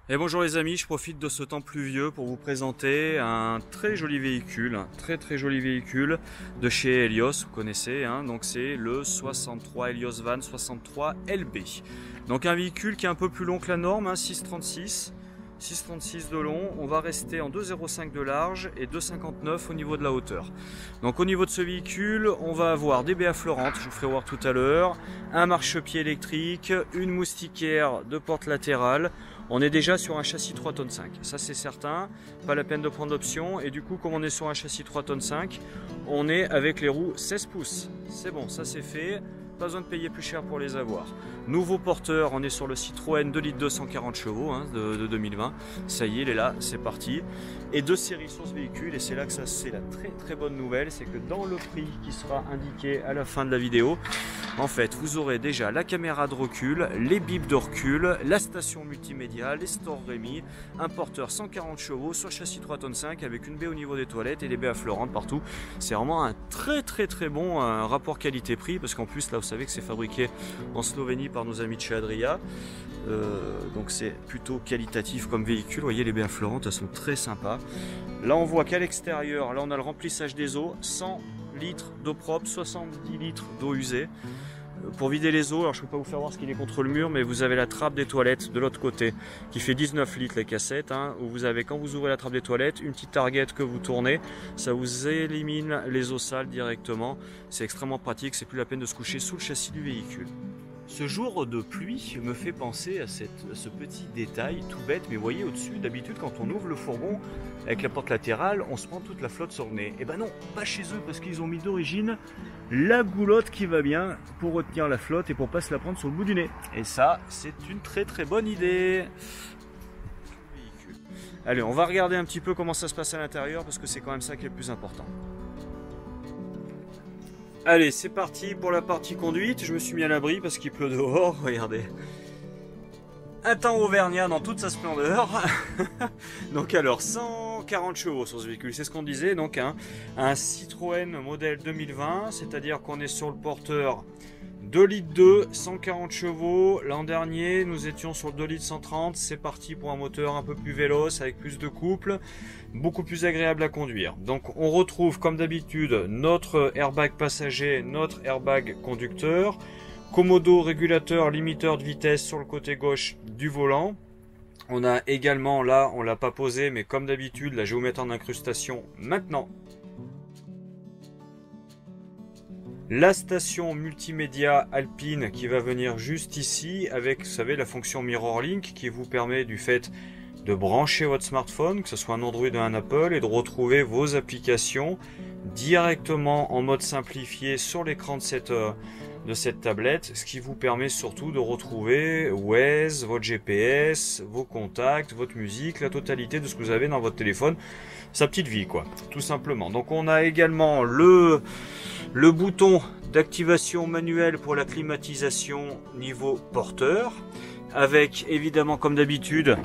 Et bonjour les amis, je profite de ce temps pluvieux pour vous présenter un très joli véhicule, un très joli véhicule de chez Helios, vous connaissez, hein, donc c'est le 63 Helios Van 63 LB. Donc un véhicule qui est un peu plus long que la norme, hein, 6,36 de long, on va rester en 2,05 de large et 2,59 au niveau de la hauteur. Donc au niveau de ce véhicule, on va avoir des baies flottantes, je vous ferai voir tout à l'heure, un marchepied électrique, une moustiquaire de porte latérale. On est déjà sur un châssis 3 tonnes 5, ça c'est certain, pas la peine de prendre l'option. Et du coup, comme on est sur un châssis 3 tonnes 5, on est avec les roues 16 pouces. C'est bon, ça c'est fait, pas besoin de payer plus cher pour les avoir. Nouveau porteur, on est sur le Citroën 2 litres 240 chevaux hein, de 2020. Ça y est, il est là, c'est parti. Et deux séries sur ce véhicule, et c'est là que ça c'est la très bonne nouvelle, c'est que dans le prix qui sera indiqué à la fin de la vidéo, en fait, vous aurez déjà la caméra de recul, les bips de recul, la station multimédia, les stores Rémi, un porteur 140 chevaux sur châssis 3 tonnes 5 avec une baie au niveau des toilettes et les baies affleurantes partout. C'est vraiment un très bon rapport qualité-prix, parce qu'en plus là vous savez que c'est fabriqué en Slovénie par nos amis de chez Adria. Donc c'est plutôt qualitatif comme véhicule. Vous voyez, les baies affleurantes, elles sont très sympas. Là on voit qu'à l'extérieur, là on a le remplissage des eaux, 100 litres d'eau propre, 70 litres d'eau usée. Pour vider les eaux, alors je ne peux pas vous faire voir ce qu'il est contre le mur, mais vous avez la trappe des toilettes de l'autre côté qui fait 19 litres les cassettes, hein, où vous avez, quand vous ouvrez la trappe des toilettes, une petite target que vous tournez, ça vous élimine les eaux sales directement. C'est extrêmement pratique, c'est plus la peine de se coucher sous le châssis du véhicule. Ce jour de pluie me fait penser à ce petit détail tout bête, mais vous voyez au-dessus, d'habitude quand on ouvre le fourgon avec la porte latérale, on se prend toute la flotte sur le nez. Et ben non, pas chez eux, parce qu'ils ont mis d'origine la goulotte qui va bien pour retenir la flotte et pour pas se la prendre sur le bout du nez. Et ça, c'est une très bonne idée. Allez, on va regarder un petit peu comment ça se passe à l'intérieur, parce que c'est quand même ça qui est le plus important. Allez, c'est parti pour la partie conduite. Je me suis mis à l'abri parce qu'il pleut dehors, regardez. Un temps auvergnat dans toute sa splendeur. Donc alors, 140 chevaux sur ce véhicule, c'est ce qu'on disait. Donc un Citroën modèle 2020, c'est-à-dire qu'on est sur le porteur 2 litres 2, 140 chevaux. L'an dernier, nous étions sur le 2 litres 130. C'est parti pour un moteur un peu plus véloce, avec plus de couple, beaucoup plus agréable à conduire. Donc on retrouve comme d'habitude notre airbag passager, notre airbag conducteur, commodo régulateur limiteur de vitesse sur le côté gauche du volant. On a également, là on l'a pas posé, mais comme d'habitude la géométrie en incrustation maintenant. La station multimédia Alpine qui va venir juste ici avec, vous savez, la fonction Mirror Link qui vous permet du fait de brancher votre smartphone, que ce soit un Android ou un Apple, et de retrouver vos applications directement en mode simplifié sur l'écran de cette tablette, ce qui vous permet surtout de retrouver Waze, votre GPS, vos contacts, votre musique, la totalité de ce que vous avez dans votre téléphone, sa petite vie quoi, tout simplement. Donc on a également le bouton d'activation manuelle pour la climatisation niveau porteur, avec évidemment comme d'habitude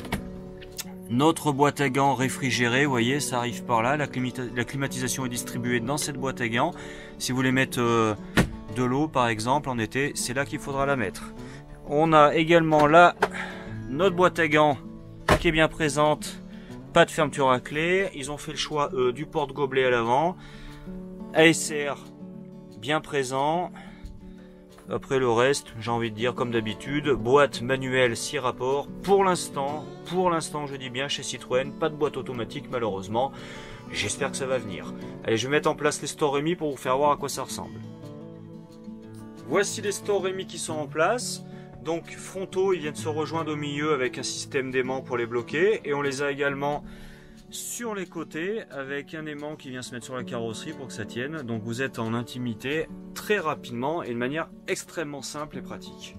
notre boîte à gants réfrigérée. Vous voyez, ça arrive par là, la climatisation est distribuée dans cette boîte à gants. Si vous voulez mettre de l'eau par exemple en été, c'est là qu'il faudra la mettre. On a également là notre boîte à gants qui est bien présente, pas de fermeture à clé. Ils ont fait le choix du porte-gobelet à l'avant, ASR bien présent. Après le reste, j'ai envie de dire comme d'habitude, boîte manuelle 6 rapports. Pour l'instant je dis bien chez Citroën, pas de boîte automatique malheureusement. J'espère que ça va venir. Allez, je vais mettre en place les stores Rémi pour vous faire voir à quoi ça ressemble. Voici les stores Rémi qui sont en place. Donc frontaux, ils viennent se rejoindre au milieu avec un système d'aimant pour les bloquer. Et on les a également sur les côtés avec un aimant qui vient se mettre sur la carrosserie pour que ça tienne. Donc vous êtes en intimité très rapidement et de manière extrêmement simple et pratique.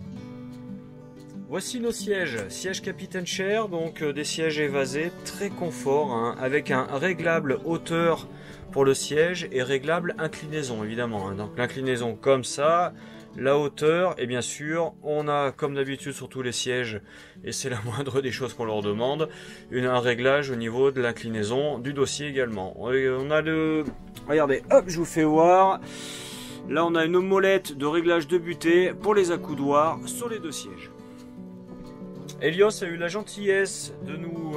Voici nos sièges Capitaine Chair, donc des sièges évasés, très confort, hein, avec un réglable hauteur pour le siège et réglable inclinaison évidemment. Hein. Donc l'inclinaison comme ça, la hauteur, et bien sûr on a comme d'habitude sur tous les sièges, et c'est la moindre des choses qu'on leur demande, un réglage au niveau de l'inclinaison du dossier également. On a le, regardez, hop, je vous fais voir, là on a une molette de réglage de butée pour les accoudoirs sur les deux sièges. Helios a eu la gentillesse de nous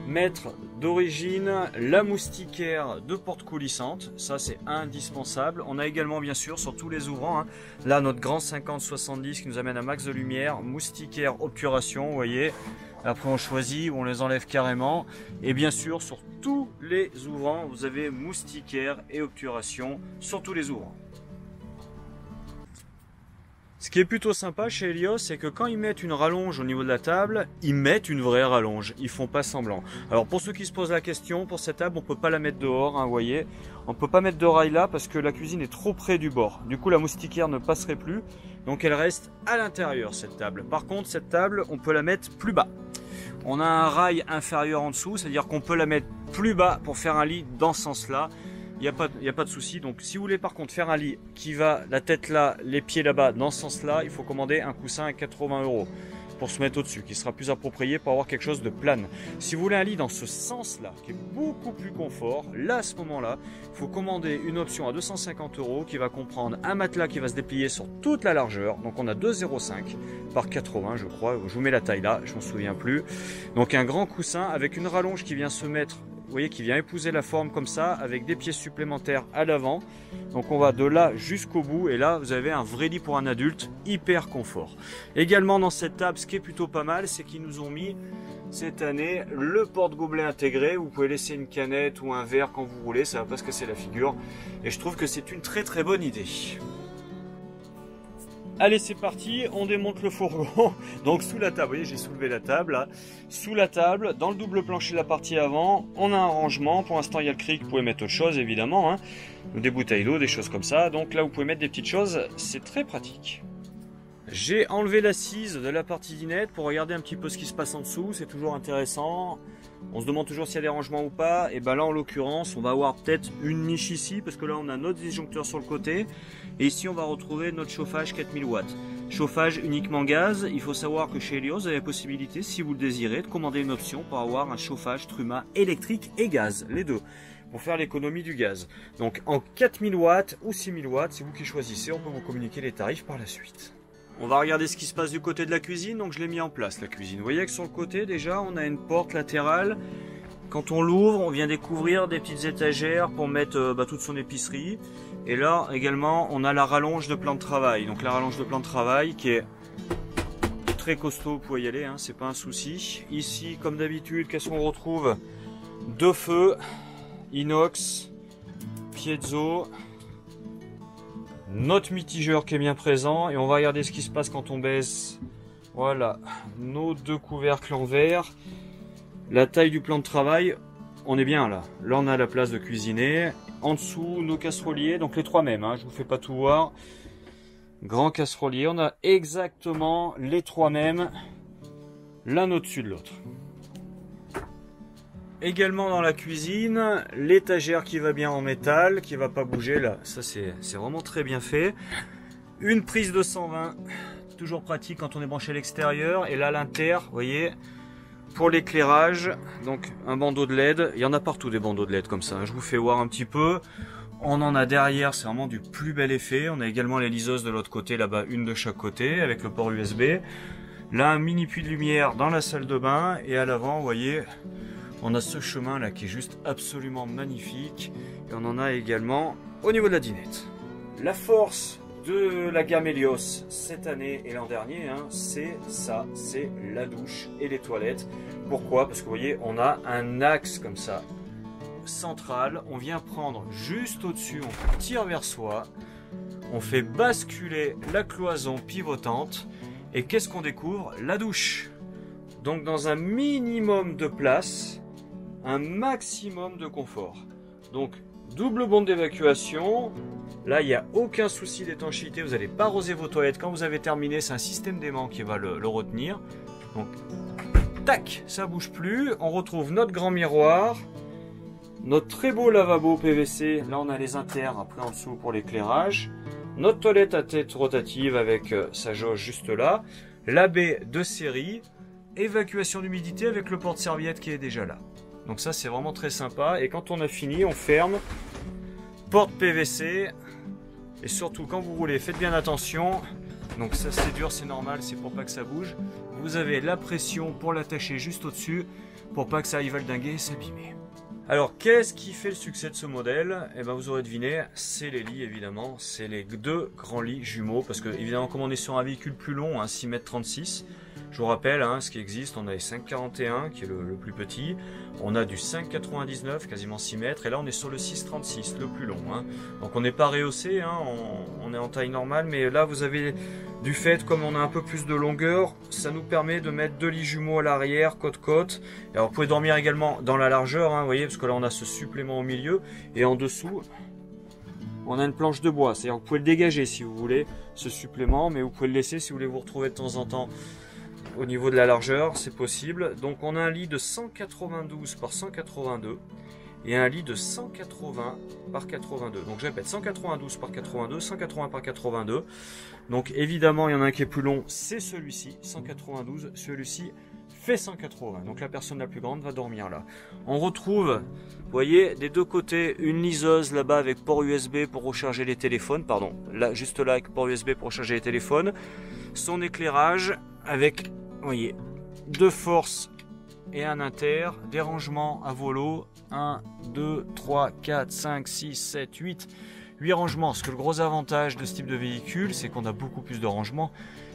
mettre d'origine la moustiquaire de porte coulissante. Ça, c'est indispensable. On a également, bien sûr, sur tous les ouvrants, hein, là, notre grand 50-70 qui nous amène à max de lumière, moustiquaire obturation, vous voyez. Après, on choisit ou on les enlève carrément. Et bien sûr, sur tous les ouvrants, vous avez moustiquaire et obturation sur tous les ouvrants. Ce qui est plutôt sympa chez Helios, c'est que quand ils mettent une rallonge au niveau de la table, ils mettent une vraie rallonge, ils font pas semblant. Alors pour ceux qui se posent la question, pour cette table, on peut pas la mettre dehors, hein, vous voyez. On peut pas mettre de rail là parce que la cuisine est trop près du bord. Du coup, la moustiquaire ne passerait plus, donc elle reste à l'intérieur cette table. Par contre, cette table, on peut la mettre plus bas. On a un rail inférieur en dessous, c'est-à-dire qu'on peut la mettre plus bas pour faire un lit dans ce sens-là. Il n'y a pas de souci. Donc si vous voulez par contre faire un lit qui va la tête là, les pieds là-bas, dans ce sens-là, il faut commander un coussin à 80 € pour se mettre au-dessus, qui sera plus approprié pour avoir quelque chose de plane. Si vous voulez un lit dans ce sens-là, qui est beaucoup plus confort, là à ce moment-là, il faut commander une option à 250 € qui va comprendre un matelas qui va se déplier sur toute la largeur. Donc on a 2,05 par 80, je crois. Je vous mets la taille là, je m'en souviens plus. Donc un grand coussin avec une rallonge qui vient se mettre, vous voyez, qui vient épouser la forme comme ça, avec des pièces supplémentaires à l'avant. Donc on va de là jusqu'au bout, et là vous avez un vrai lit pour un adulte, hyper confort. Également dans cette table, ce qui est plutôt pas mal, c'est qu'ils nous ont mis cette année le porte-gobelet intégré. Vous pouvez laisser une canette ou un verre quand vous voulez, ça va pas se casser la figure. Et je trouve que c'est une très très bonne idée. Allez, c'est parti, on démonte le fourgon. Donc sous la table, vous voyez, j'ai soulevé la table là. Sous la table, dans le double plancher de la partie avant, on a un rangement. Pour l'instant, il y a le cric, vous pouvez mettre autre chose évidemment, hein. Des bouteilles d'eau, des choses comme ça. Donc là, vous pouvez mettre des petites choses, c'est très pratique. J'ai enlevé l'assise de la partie dinette pour regarder un petit peu ce qui se passe en dessous, c'est toujours intéressant. On se demande toujours s'il y a des rangements ou pas, et ben là en l'occurrence on va avoir peut-être une niche ici, parce que là on a notre disjoncteur sur le côté, et ici on va retrouver notre chauffage 4000 watts. Chauffage uniquement gaz. Il faut savoir que chez Helios vous avez la possibilité, si vous le désirez, de commander une option pour avoir un chauffage Truma électrique et gaz, les deux, pour faire l'économie du gaz. Donc en 4000 watts ou 6000 watts, c'est vous qui choisissez, on peut vous communiquer les tarifs par la suite. On va regarder ce qui se passe du côté de la cuisine. Donc je l'ai mis en place la cuisine. Vous voyez que sur le côté déjà on a une porte latérale. Quand on l'ouvre, on vient découvrir des petites étagères pour mettre toute son épicerie. Et là également on a la rallonge de plan de travail. Donc la rallonge de plan de travail qui est très costaud, vous pouvez y aller, hein, c'est pas un souci. Ici comme d'habitude, qu'est-ce qu'on retrouve? Deux feux, inox, piezo. Notre mitigeur qui est bien présent, et on va regarder ce qui se passe quand on baisse. Voilà, nos deux couvercles en verre. La taille du plan de travail, on est bien là. Là on a la place de cuisiner. En dessous nos casseroliers, donc les trois mêmes, hein, je vous fais pas tout voir. Grand casserolier, on a exactement les trois mêmes, l'un au-dessus de l'autre. Également dans la cuisine, l'étagère qui va bien en métal, qui va pas bouger là, ça c'est vraiment très bien fait. Une prise de 120, toujours pratique quand on est branché à l'extérieur. Et là l'inter, vous voyez, pour l'éclairage, donc un bandeau de LED. Il y en a partout des bandeaux de LED comme ça, je vous fais voir un petit peu. On en a derrière, c'est vraiment du plus bel effet. On a également les liseuses de l'autre côté, là-bas, une de chaque côté, avec le port USB. Là un mini puits de lumière dans la salle de bain, et à l'avant, vous voyez, on a ce chemin là qui est juste absolument magnifique, et on en a également au niveau de la dinette. La force de la gamme Helios cette année et l'an dernier, hein, c'est ça, c'est la douche et les toilettes. Pourquoi? Parce que vous voyez, on a un axe comme ça, central, on vient prendre juste au-dessus, on tire vers soi, on fait basculer la cloison pivotante, et qu'est-ce qu'on découvre? La douche. Donc dans un minimum de place, un maximum de confort. Donc double bombe d'évacuation, là il n'y a aucun souci d'étanchéité, vous n'allez pas arroser vos toilettes quand vous avez terminé, c'est un système d'aimant qui va le retenir. Donc tac, ça bouge plus. On retrouve notre grand miroir, notre très beau lavabo PVC, là on a les inters après en dessous pour l'éclairage, notre toilette à tête rotative avec sa jauge juste là, la baie de série, évacuation d'humidité avec le porte-serviette qui est déjà là. Donc ça c'est vraiment très sympa, et quand on a fini on ferme, porte PVC, et surtout quand vous roulez faites bien attention, Donc ça c'est dur, c'est normal, c'est pour pas que ça bouge. Vous avez la pression pour l'attacher juste au-dessus, pour pas que ça aille valdinguer et s'abîmer. Alors qu'est-ce qui fait le succès de ce modèle? Eh ben vous aurez deviné, c'est les lits évidemment, c'est les deux grands lits jumeaux, parce que évidemment comme on est sur un véhicule plus long, 6,36 m, je vous rappelle ce qui existe, on a les 5,41 qui est le plus petit, on a du 5,99 quasiment 6 mètres, et là on est sur le 6,36, le plus long. Donc on n'est pas rehaussé, on est en taille normale, mais là vous avez du fait, comme on a un peu plus de longueur, ça nous permet de mettre deux lits jumeaux à l'arrière, côte-côte. Alors vous pouvez dormir également dans la largeur, vous voyez, parce que là on a ce supplément au milieu, et en dessous on a une planche de bois, c'est-à-dire vous pouvez le dégager si vous voulez, ce supplément, mais vous pouvez le laisser si vous voulez vous retrouver de temps en temps au niveau de la largeur, c'est possible. Donc on a un lit de 192 par 182 et un lit de 180 par 82. Donc je répète, 192 par 82, 180 par 82. Donc évidemment il y en a un qui est plus long, c'est celui-ci, 192, celui-ci fait 180. Donc la personne la plus grande va dormir là. On retrouve, vous voyez, des deux côtés, une liseuse là-bas avec port USB pour recharger les téléphones, pardon, là, juste là avec port USB pour recharger les téléphones. Son éclairage avec, vous voyez, deux forces et un inter, des rangements à volo, 1, 2, 3, 4, 5, 6, 7, 8 rangements. Parce que le gros avantage de ce type de véhicule, c'est qu'on a beaucoup plus de rangements,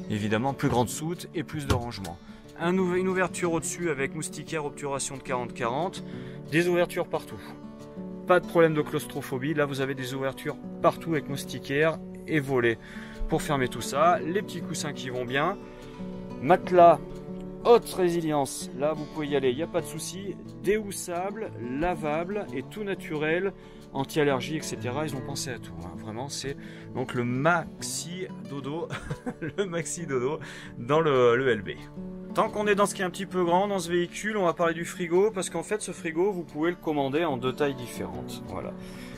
évidemment, plus grande soute et plus de rangements. Une ouverture au-dessus avec moustiquaire obturation de 40-40, des ouvertures partout. Pas de problème de claustrophobie, là vous avez des ouvertures partout avec moustiquaire et volets pour fermer tout ça. Les petits coussins qui vont bien. Matelas haute résilience, là vous pouvez y aller, il n'y a pas de souci. Déhoussable, lavable et tout naturel, anti-allergie, etc. Ils ont pensé à tout, vraiment c'est donc le maxi dodo, le maxi dodo dans le LB. Tant qu'on est dans ce qui est un petit peu grand dans ce véhicule, on va parler du frigo, parce qu'en fait ce frigo vous pouvez le commander en deux tailles différentes. Voilà.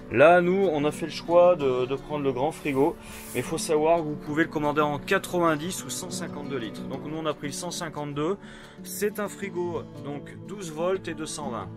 Là, nous, on a fait le choix de prendre le grand frigo, mais il faut savoir que vous pouvez le commander en 90 ou 152 litres. Donc nous, on a pris le 152. C'est un frigo, donc 12 volts et 220.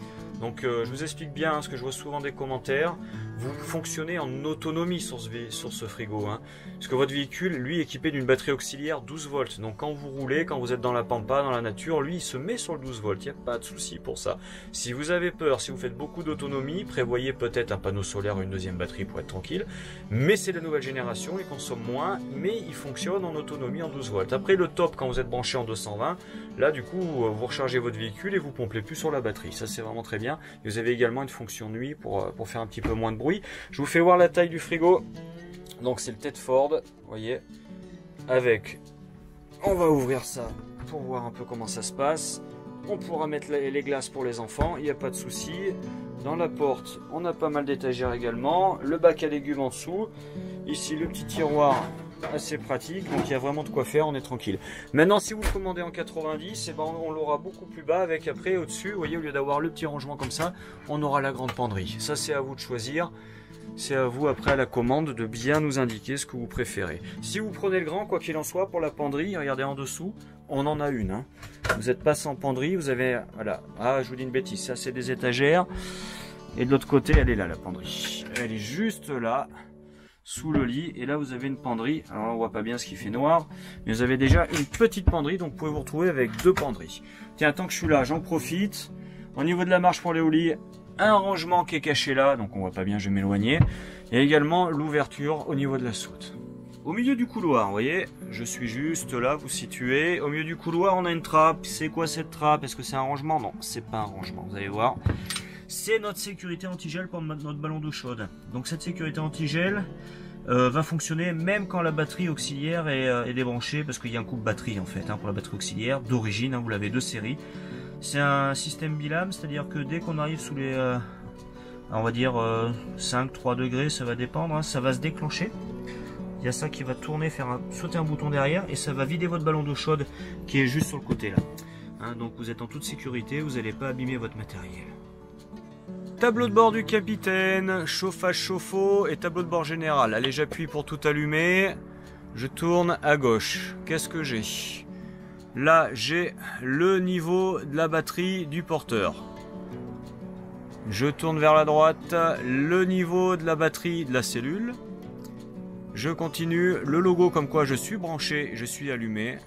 Donc je vous explique bien, parce que je vois souvent des commentaires. Vous fonctionnez en autonomie sur ce frigo. Parce que votre véhicule, lui, est équipé d'une batterie auxiliaire 12 volts. Donc quand vous roulez, quand vous êtes dans la pampa, dans la nature, lui, il se met sur le 12 volts. Il n'y a pas de souci pour ça. Si vous avez peur, si vous faites beaucoup d'autonomie, prévoyez peut-être un panneau solaire ou une deuxième batterie pour être tranquille. Mais c'est la nouvelle génération, il consomme moins, mais il fonctionne en autonomie en 12 volts. Après, le top, quand vous êtes branché en 220, là, du coup, vous rechargez votre véhicule et vous pompez plus sur la batterie. Ça, c'est vraiment très bien. Et vous avez également une fonction nuit pour faire un petit peu moins de bruit. Je vous fais voir la taille du frigo. Donc c'est le Tedford, vous voyez, avec, on va ouvrir ça pour voir un peu comment ça se passe. On pourra mettre les glaces pour les enfants, il n'y a pas de souci. Dans la porte, on a pas mal d'étagères également. Le bac à légumes en dessous. Ici, le petit tiroir assez pratique. Donc, il y a vraiment de quoi faire, on est tranquille. Maintenant, si vous le commandez en 90, eh ben, on l'aura beaucoup plus bas avec après, au-dessus, vous voyez, au lieu d'avoir le petit rangement comme ça, on aura la grande penderie. Ça, c'est à vous de choisir. C'est à vous, après à la commande, de bien nous indiquer ce que vous préférez. Si vous prenez le grand, quoi qu'il en soit, pour la penderie, regardez en dessous, on en a une. Vous n'êtes pas sans penderie, vous avez... Voilà. Ah, je vous dis une bêtise, ça c'est des étagères. Et de l'autre côté, elle est là, la penderie. Elle est juste là, sous le lit. Et là, vous avez une penderie. Alors, on voit pas bien ce qui fait noir. Mais vous avez déjà une petite penderie, donc vous pouvez vous retrouver avec deux penderies. Tiens, tant que je suis là, j'en profite. Au niveau de la marche pour aller au lit, un rangement qui est caché là, donc on voit pas bien, je vais m'éloigner. Et également l'ouverture au niveau de la soute. Au milieu du couloir, vous voyez, je suis juste là, vous situez. Au milieu du couloir, on a une trappe. C'est quoi cette trappe? Est-ce que c'est un rangement? Non, c'est pas un rangement, vous allez voir. C'est notre sécurité anti-gel pour notre ballon d'eau chaude. Donc cette sécurité anti-gel va fonctionner même quand la batterie auxiliaire est débranchée, parce qu'il y a un coupe batterie en fait, pour la batterie auxiliaire d'origine, vous l'avez deux séries. C'est un système bilame, c'est-à-dire que dès qu'on arrive sous les, on va dire 5-3 degrés, ça va dépendre, ça va se déclencher. Il y a ça qui va tourner, sauter un bouton derrière, et ça va vider votre ballon d'eau chaude qui est juste sur le côté là. Donc vous êtes en toute sécurité, vous n'allez pas abîmer votre matériel. Tableau de bord du capitaine, chauffage chauffe-eau et tableau de bord général. Allez, j'appuie pour tout allumer. Je tourne à gauche. Qu'est-ce que j'ai ? Là, j'ai le niveau de la batterie du porteur. Je tourne vers la droite, le niveau de la batterie de la cellule. Je continue, le logo comme quoi je suis branché, je suis allumé.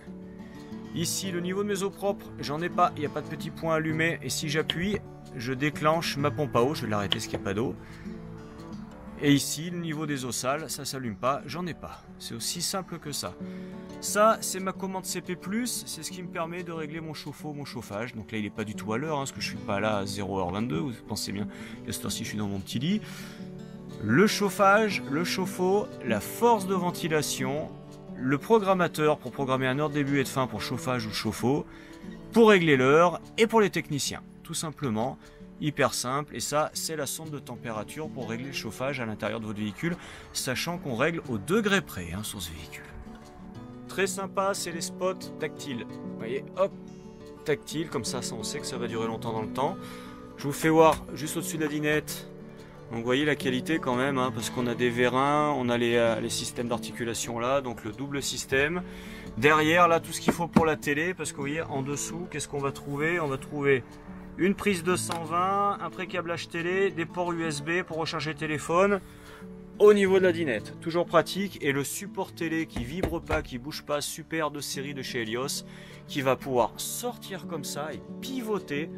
Ici, le niveau de mes eaux propres, j'en ai pas, il n'y a pas de petit point allumé. Et si j'appuie, je déclenche ma pompe à eau, je vais l'arrêter parce qu'il n'y a pas d'eau. Et ici, le niveau des eaux sales, ça s'allume pas, j'en ai pas. C'est aussi simple que ça. Ça, c'est ma commande CP+, c'est ce qui me permet de régler mon chauffe-eau, mon chauffage. Donc là, il n'est pas du tout à l'heure, parce que je suis pas là à 0h22, vous pensez bien qu'à cette heure-ci, je suis dans mon petit lit. Le chauffage, le chauffe-eau, la force de ventilation, le programmateur pour programmer un heure de début et de fin pour chauffage ou chauffe-eau, pour régler l'heure et pour les techniciens, tout simplement. Hyper simple, et ça c'est la sonde de température pour régler le chauffage à l'intérieur de votre véhicule, sachant qu'on règle au degré près sur ce véhicule. Très sympa, c'est les spots tactiles. Vous voyez, hop, tactile, comme ça on sait que ça va durer longtemps dans le temps. Je vous fais voir juste au-dessus de la dinette. Donc vous voyez la qualité quand même, parce qu'on a des vérins, on a les systèmes d'articulation là, donc le double système. Derrière là, tout ce qu'il faut pour la télé, parce que vous voyez en dessous, qu'est-ce qu'on va trouver? On va trouver une prise 220, un pré-câblage télé, des ports USB pour recharger le téléphone au niveau de la dinette. Toujours pratique. Et le support télé qui vibre pas, qui bouge pas, super de série de chez Helios, qui va pouvoir sortir comme ça et pivoter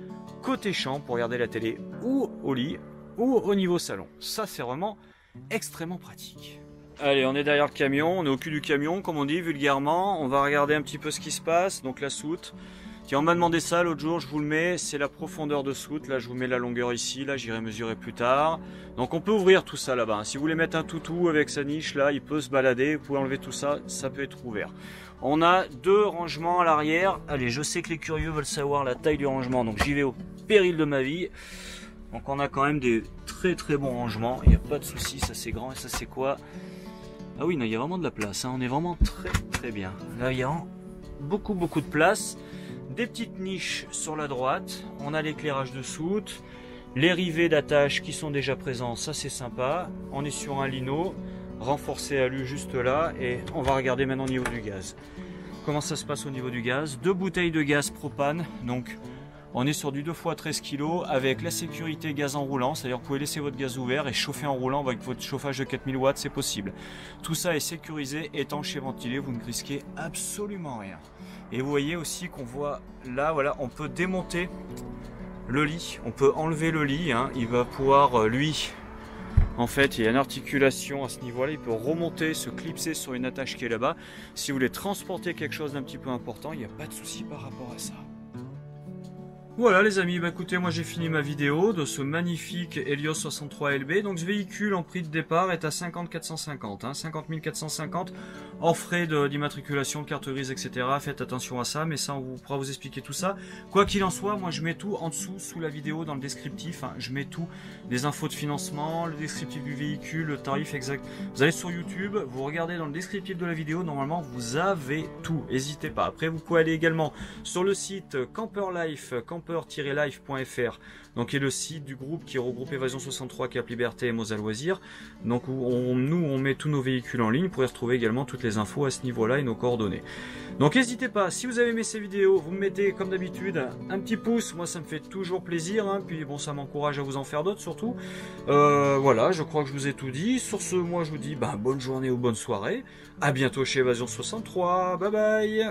côté champ pour regarder la télé ou au lit ou au niveau salon. Ça, c'est vraiment extrêmement pratique. Allez, on est derrière le camion, on est au cul du camion, comme on dit vulgairement. On va regarder un petit peu ce qui se passe. Donc la soute. Tiens, on m'a demandé ça l'autre jour, je vous le mets, c'est la profondeur de soute. Là, je vous mets la longueur ici, là, j'irai mesurer plus tard. Donc, on peut ouvrir tout ça là-bas. Si vous voulez mettre un toutou avec sa niche, là, il peut se balader. Vous pouvez enlever tout ça, ça peut être ouvert. On a deux rangements à l'arrière. Allez, je sais que les curieux veulent savoir la taille du rangement, donc j'y vais au péril de ma vie. Donc, on a quand même des très très bons rangements. Il n'y a pas de souci, ça c'est grand et ça c'est quoi? Ah oui, non, il y a vraiment de la place. On est vraiment très très bien. Là, il y a beaucoup de place. Des petites niches sur la droite, on a l'éclairage de soute, les rivets d'attache qui sont déjà présents, ça c'est sympa. On est sur un lino, renforcé alu juste là, et on va regarder maintenant au niveau du gaz. Comment ça se passe au niveau du gaz? Deux bouteilles de gaz propane, donc on est sur du 2 x 13 kg avec la sécurité gaz en roulant, c'est-à-dire que vous pouvez laisser votre gaz ouvert et chauffer en roulant avec votre chauffage de 4000 watts, c'est possible. Tout ça est sécurisé, étanche et ventilé, vous ne risquez absolument rien. Et vous voyez aussi qu'on voit là, voilà, on peut démonter le lit, on peut enlever le lit, il va pouvoir, lui, en fait, il y a une articulation à ce niveau-là, il peut remonter, se clipser sur une attache qui est là-bas. Si vous voulez transporter quelque chose d'un petit peu important, il n'y a pas de souci par rapport à ça. Voilà les amis, bah écoutez, moi j'ai fini ma vidéo de ce magnifique Helios 63 LB. Donc ce véhicule en prix de départ est à 50 450, 50 450 hors frais d'immatriculation, de carte grise, etc. Faites attention à ça, mais ça on pourra vous expliquer tout ça. Quoi qu'il en soit, moi je mets tout en dessous, sous la vidéo, dans le descriptif. Je mets tout, les infos de financement, le descriptif du véhicule, le tarif exact. Vous allez sur YouTube, vous regardez dans le descriptif de la vidéo, normalement vous avez tout, n'hésitez pas. Après vous pouvez aller également sur le site Camperlife, camper-life.fr, donc qui est le site du groupe qui regroupe Évasion 63, Cap Liberté et Mosa Loisirs. Donc où on met tous nos véhicules en ligne, vous pourrez retrouver également toutes les infos à ce niveau-là et nos coordonnées. Donc n'hésitez pas, si vous avez aimé ces vidéos, vous me mettez comme d'habitude un petit pouce, moi ça me fait toujours plaisir, puis bon ça m'encourage à vous en faire d'autres surtout. Voilà, je crois que je vous ai tout dit. Sur ce, moi je vous dis bonne journée ou bonne soirée, à bientôt chez Évasion 63, bye bye.